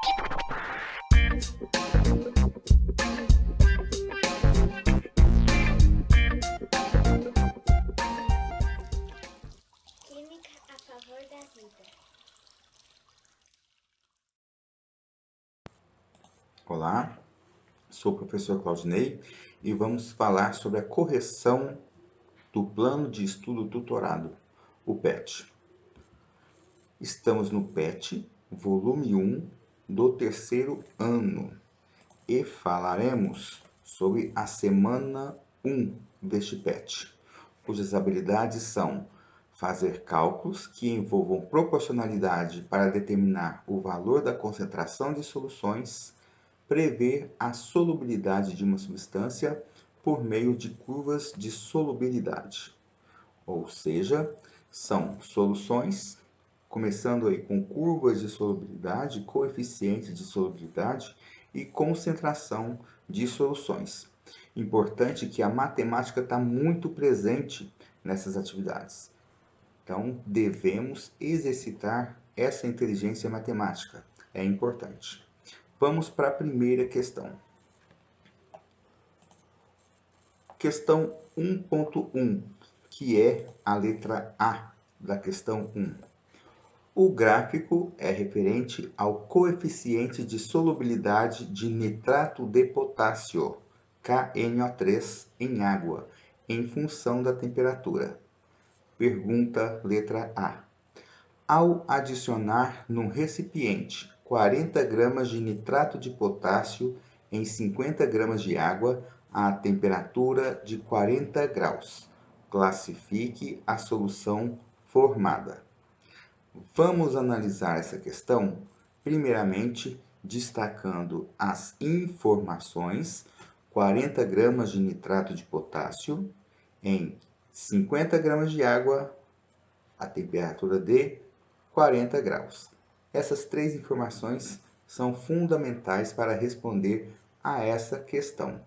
Química a favor da vida. Olá, sou o professor Claudinei e vamos falar sobre a correção do Plano de Estudo Tutorado, o PET. Estamos no PET, volume 1, do terceiro ano, e falaremos sobre a semana 1 deste PET, cujas habilidades são fazer cálculos que envolvam proporcionalidade para determinar o valor da concentração de soluções, prever a solubilidade de uma substância por meio de curvas de solubilidade. Ou seja, são soluções, começando aí com curvas de solubilidade, coeficientes de solubilidade e concentração de soluções. Importante que a matemática está muito presente nessas atividades. Então, devemos exercitar essa inteligência matemática. É importante. Vamos para a primeira questão. Questão 1.1, que é a letra A da questão 1. O gráfico é referente ao coeficiente de solubilidade de nitrato de potássio, KNO3, em água, em função da temperatura. Pergunta letra A. Ao adicionar num recipiente 40 gramas de nitrato de potássio em 50 gramas de água a temperatura de 40 graus, classifique a solução formada. Vamos analisar essa questão, primeiramente destacando as informações: 40 gramas de nitrato de potássio em 50 gramas de água a temperatura de 40 graus. Essas três informações são fundamentais para responder a essa questão.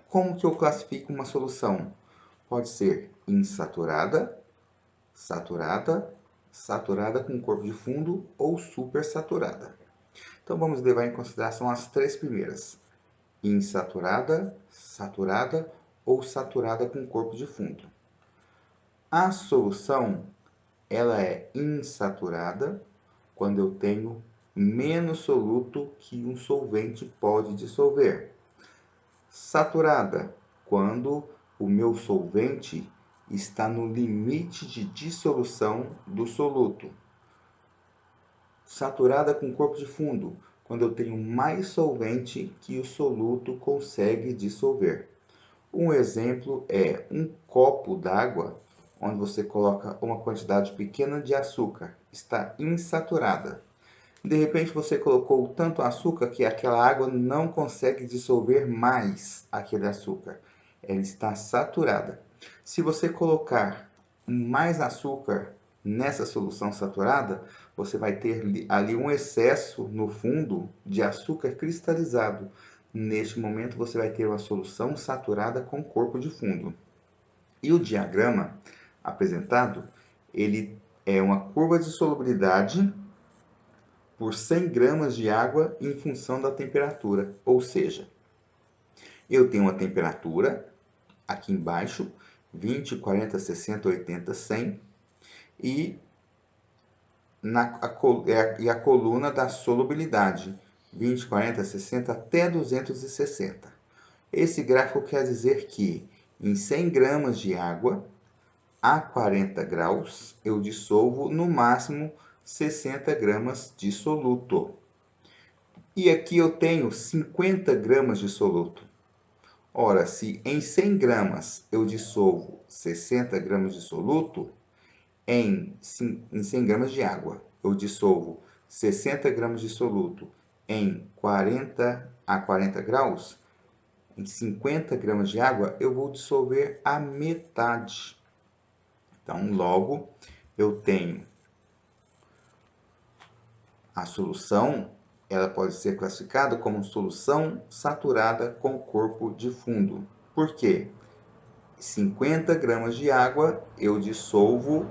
Como que eu classifico uma solução? Pode ser insaturada, saturada, saturada com corpo de fundo ou supersaturada. Então vamos levar em consideração as três primeiras: insaturada, saturada ou saturada com corpo de fundo. A solução ela é insaturada quando eu tenho menos soluto que um solvente pode dissolver. Saturada, quando o meu solvente está no limite de dissolução do soluto. Saturada com corpo de fundo, quando eu tenho mais solvente que o soluto consegue dissolver. Um exemplo é um copo d'água, onde você coloca uma quantidade pequena de açúcar, está insaturada. De repente você colocou tanto açúcar que aquela água não consegue dissolver mais aquele açúcar. Ela está saturada. Se você colocar mais açúcar nessa solução saturada, você vai ter ali um excesso no fundo de açúcar cristalizado. Neste momento você vai ter uma solução saturada com corpo de fundo. E o diagrama apresentado, ele é uma curva de solubilidade por 100 gramas de água em função da temperatura. Ou seja, eu tenho uma temperatura aqui embaixo, 20, 40, 60, 80, 100, e a coluna da solubilidade, 20, 40, 60 até 260. Esse gráfico quer dizer que em 100 gramas de água a 40 graus, eu dissolvo no máximo 60 gramas de soluto. E aqui eu tenho 50 gramas de soluto. Ora, se em 100 gramas eu dissolvo 60 gramas de soluto, em 100 gramas de água eu dissolvo 60 gramas de soluto em 40 a 40 graus, em 50 gramas de água eu vou dissolver a metade. Então, logo, eu tenho a solução, ela pode ser classificada como solução saturada com corpo de fundo. Por quê? 50 gramas de água, eu dissolvo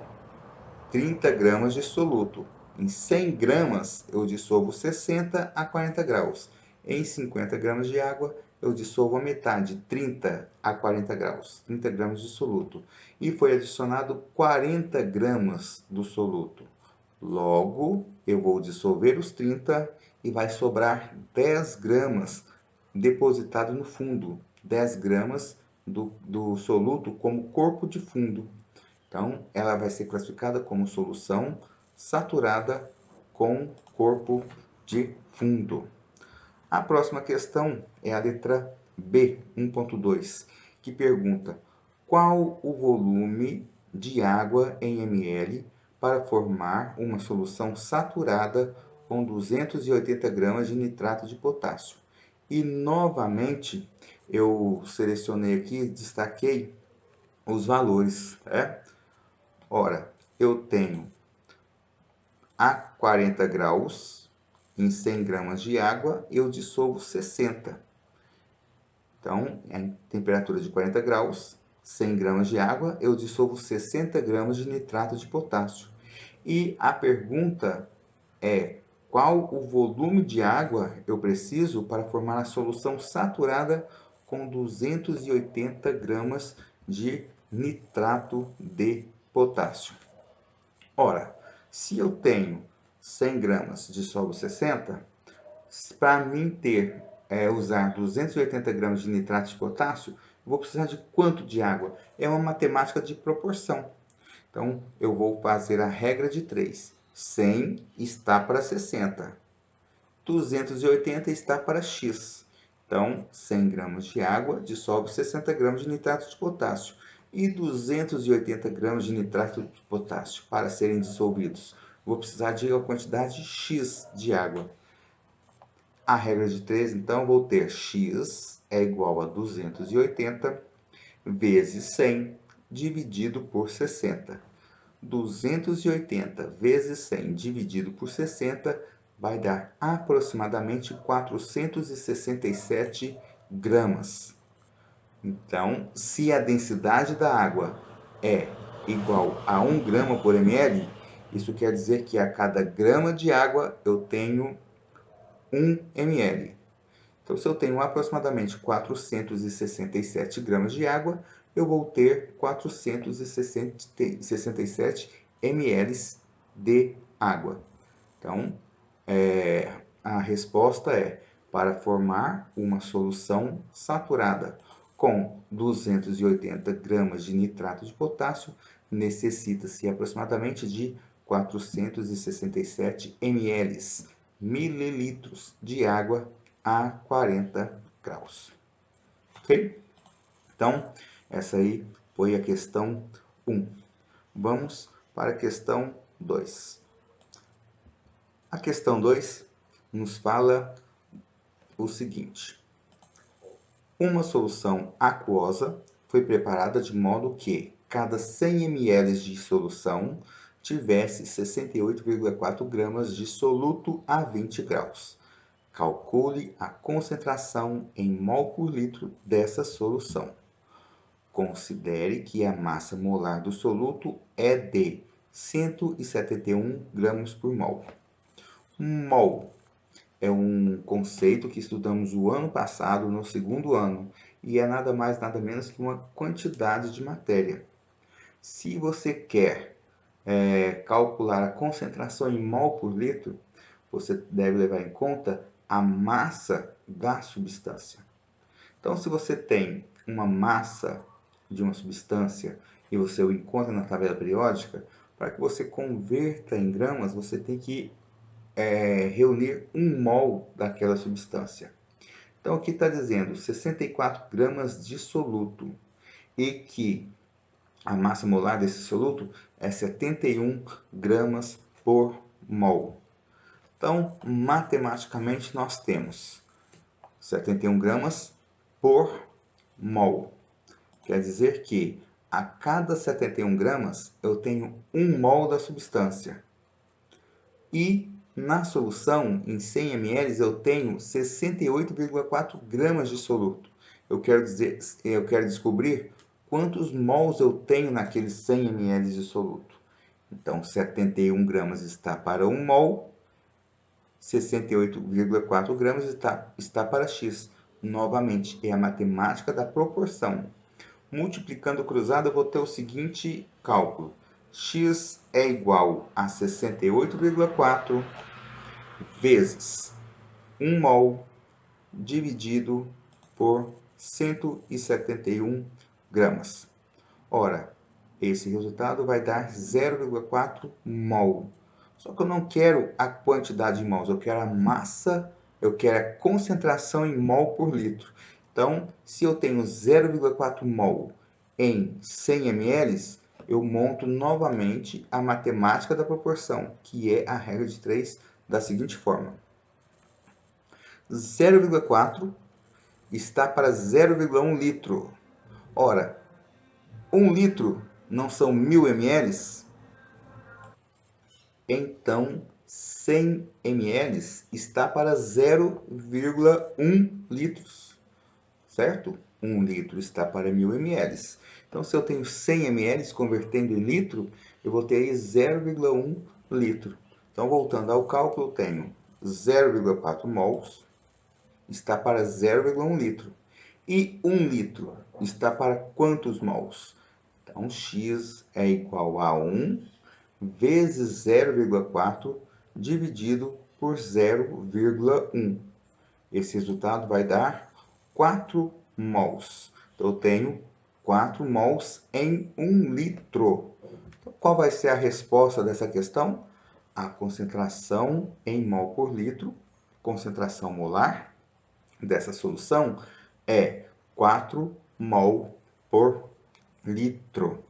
30 gramas de soluto. Em 100 gramas, eu dissolvo 60 a 40 graus. Em 50 gramas de água, eu dissolvo a metade, 30 a 40 graus, 30 gramas de soluto. E foi adicionado 40 gramas do soluto. Logo, eu vou dissolver os 30 e vai sobrar 10 gramas depositado no fundo. 10 gramas do soluto como corpo de fundo. Então, ela vai ser classificada como solução saturada com corpo de fundo. A próxima questão é a letra B, 1.2, que pergunta: qual o volume de água em ml para formar uma solução saturada com 280 gramas de nitrato de potássio? E novamente eu selecionei aqui, destaquei os valores, né? Ora, eu tenho a 40 graus em 100 gramas de água, eu dissolvo 60. Então, em temperatura de 40 graus, 100 gramas de água, eu dissolvo 60 gramas de nitrato de potássio. E a pergunta é: qual o volume de água eu preciso para formar a solução saturada com 280 gramas de nitrato de potássio? Ora, se eu tenho 100 gramas, dissolvo 60, para mim usar 280 gramas de nitrato de potássio, eu vou precisar de quanto de água? É uma matemática de proporção. Então, eu vou fazer a regra de 3. 100 está para 60. 280 está para X. Então, 100 gramas de água dissolve 60 gramas de nitrato de potássio. E 280 gramas de nitrato de potássio para serem dissolvidos. Vou precisar de uma quantidade X de água. A regra de 3, então, vou ter X é igual a 280 vezes 100 dividido por 60. 280 vezes 100 dividido por 60 vai dar aproximadamente 467 gramas. Então, se a densidade da água é igual a 1 grama por ml, isso quer dizer que a cada grama de água eu tenho 1 ml. Então, se eu tenho aproximadamente 467 gramas de água, eu vou ter 467 ml de água. Então, a resposta é: para formar uma solução saturada com 280 gramas de nitrato de potássio, necessita-se aproximadamente de 467 ml, mililitros de água a 40 graus. Ok? Então, essa aí foi a questão 1. Vamos para a questão 2. A questão 2 nos fala o seguinte: uma solução aquosa foi preparada de modo que cada 100 ml de solução tivesse 68,4 gramas de soluto a 20 graus. Calcule a concentração em mol por litro dessa solução. Considere que a massa molar do soluto é de 171 gramas por mol. Mol é um conceito que estudamos o ano passado, no segundo ano, e é nada mais nada menos que uma quantidade de matéria. Se você quer calcular a concentração em mol por litro, você deve levar em conta a massa da substância. Então, se você tem uma massa de uma substância e você o encontra na tabela periódica, para que você converta em gramas, você tem que reunir 1 mol daquela substância. Então, aqui está dizendo 64 gramas de soluto e que a massa molar desse soluto é 71 gramas por mol. Então, matematicamente, nós temos 71 gramas por mol. Quer dizer que a cada 71 gramas eu tenho 1 mol da substância. E na solução, em 100 ml, eu tenho 68,4 gramas de soluto. Eu quero descobrir quantos mols eu tenho naqueles 100 ml de soluto. Então, 71 gramas está para 1 mol, 68,4 gramas está para X. Novamente, é a matemática da proporção. Multiplicando cruzado, eu vou ter o seguinte cálculo. X é igual a 68,4 vezes 1 mol dividido por 171 gramas. Ora, esse resultado vai dar 0,4 mol. Só que eu não quero a quantidade de mols, eu quero a massa, eu quero a concentração em mol por litro. Então, se eu tenho 0,4 mol em 100 ml, eu monto novamente a matemática da proporção, que é a regra de 3, da seguinte forma. 0,4 está para 0,1 litro. Ora, 1 litro não são 1000 ml? Então, 100 ml está para 0,1 litros, certo? 1 litro está para 1000 ml. Então, se eu tenho 100 ml convertendo em litro, eu vou ter aí 0,1 litro. Então, voltando ao cálculo, eu tenho 0,4 mols está para 0,1 litro. E 1 litro está para quantos mols? Então, X é igual a 1 vezes 0,4 dividido por 0,1. Esse resultado vai dar 4 mols. Então, eu tenho 4 mols em 1 litro. Então, qual vai ser a resposta dessa questão? A concentração em mol por litro, concentração molar dessa solução é 4 mol por litro.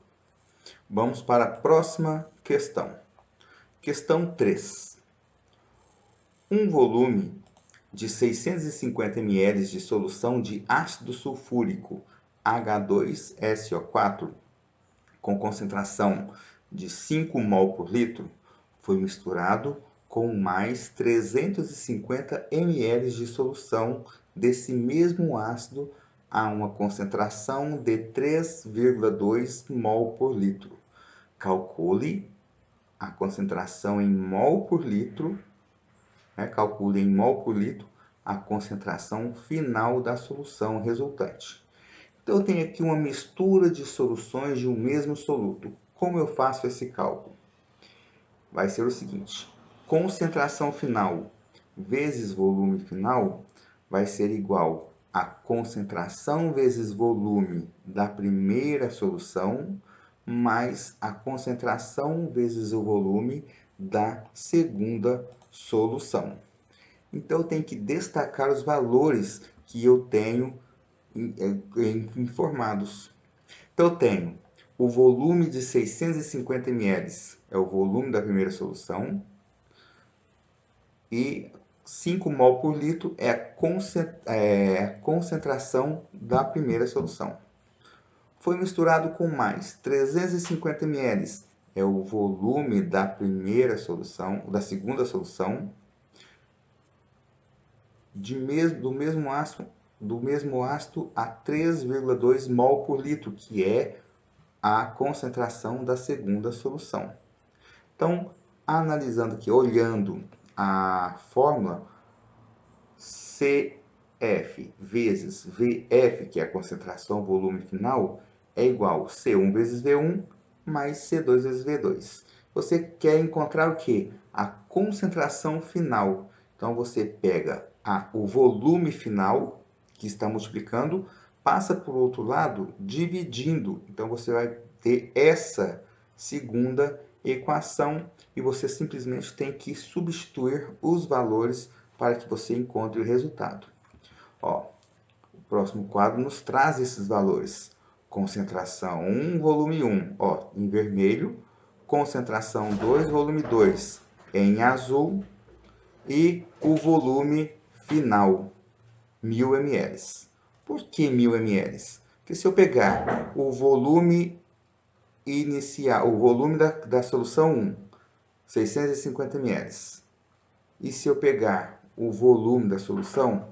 Vamos para a próxima questão. Questão 3. Um volume de 650 ml de solução de ácido sulfúrico H2SO4 com concentração de 5 mol por litro foi misturado com mais 350 ml de solução desse mesmo ácido a uma concentração de 3,2 mol por litro. Calcule a concentração em mol por litro, calcule em mol por litro a concentração final da solução resultante. Então, eu tenho aqui uma mistura de soluções de um mesmo soluto. Como eu faço esse cálculo? Vai ser o seguinte: concentração final vezes volume final vai ser igual a concentração vezes volume da primeira solução mais a concentração vezes o volume da segunda solução. Então, eu tenho que destacar os valores que eu tenho informados. Então, eu tenho o volume de 650 ml, é o volume da primeira solução, e 5 mol por litro é a concentração da primeira solução. Foi misturado com mais 350 ml, é o volume da primeira solução, da segunda solução, do mesmo ácido a 3,2 mol por litro, que é a concentração da segunda solução. Então, analisando aqui, olhando a fórmula, CF vezes VF, que é a concentração volume final, é igual a C1 vezes V1 mais C2 vezes V2. Você quer encontrar o quê? A concentração final. Então, você pega o volume final, que está multiplicando, passa para o outro lado, dividindo. Então, você vai ter essa segunda equação e você simplesmente tem que substituir os valores para que você encontre o resultado. O próximo quadro nos traz esses valores. Concentração 1, volume 1, em vermelho. Concentração 2, volume 2, em azul. E o volume final, 1000 ml. Por que 1000 ml? Porque se eu pegar o volume inicial, o volume da solução 1, 650 ml, e se eu pegar o volume da solução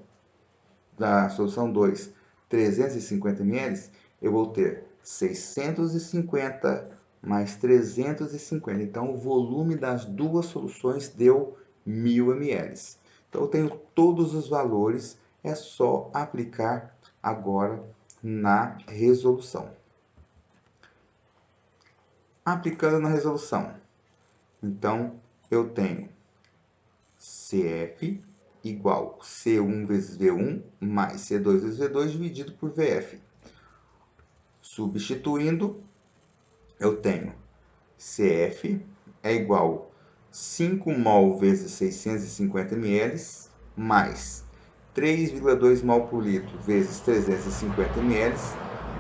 2, 350 ml, eu vou ter 650 mais 350. Então, o volume das duas soluções deu 1000 ml. Então, eu tenho todos os valores, é só aplicar agora na resolução. Aplicando na resolução, então, eu tenho CF igual C1 vezes V1 mais C2 vezes V2 dividido por VF. Substituindo, eu tenho CF é igual 5 mol vezes 650 ml mais 3,2 mol por litro vezes 350 ml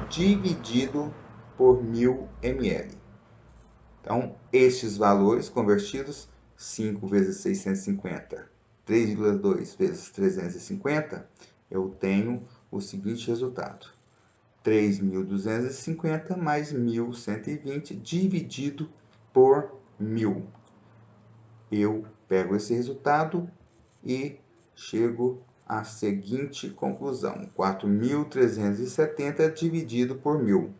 dividido por 1000 ml. Então, estes valores convertidos, 5 vezes 650, 3,2 vezes 350, eu tenho o seguinte resultado. 3.250 mais 1.120 dividido por 1000. Eu pego esse resultado e chego à seguinte conclusão. 4.370 dividido por 1000.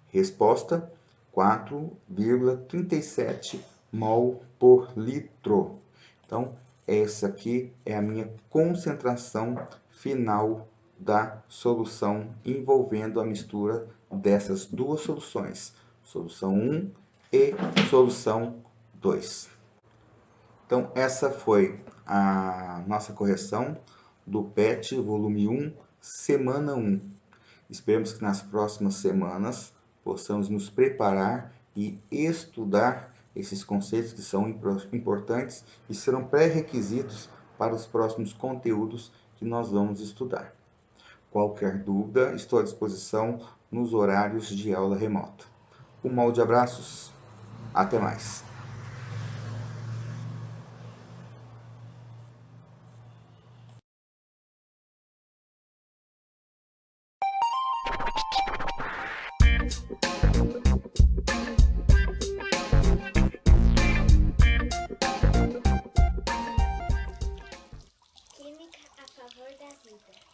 Resposta, 4,37 mol por litro. Então, essa aqui é a minha concentração final da solução envolvendo a mistura dessas duas soluções, solução 1 e solução 2. Então, essa foi a nossa correção do PET volume 1, semana 1. Esperamos que nas próximas semanas possamos nos preparar e estudar esses conceitos que são importantes e serão pré-requisitos para os próximos conteúdos que nós vamos estudar. Qualquer dúvida, estou à disposição nos horários de aula remota. Um molde de abraços, até mais. Química a favor da vida.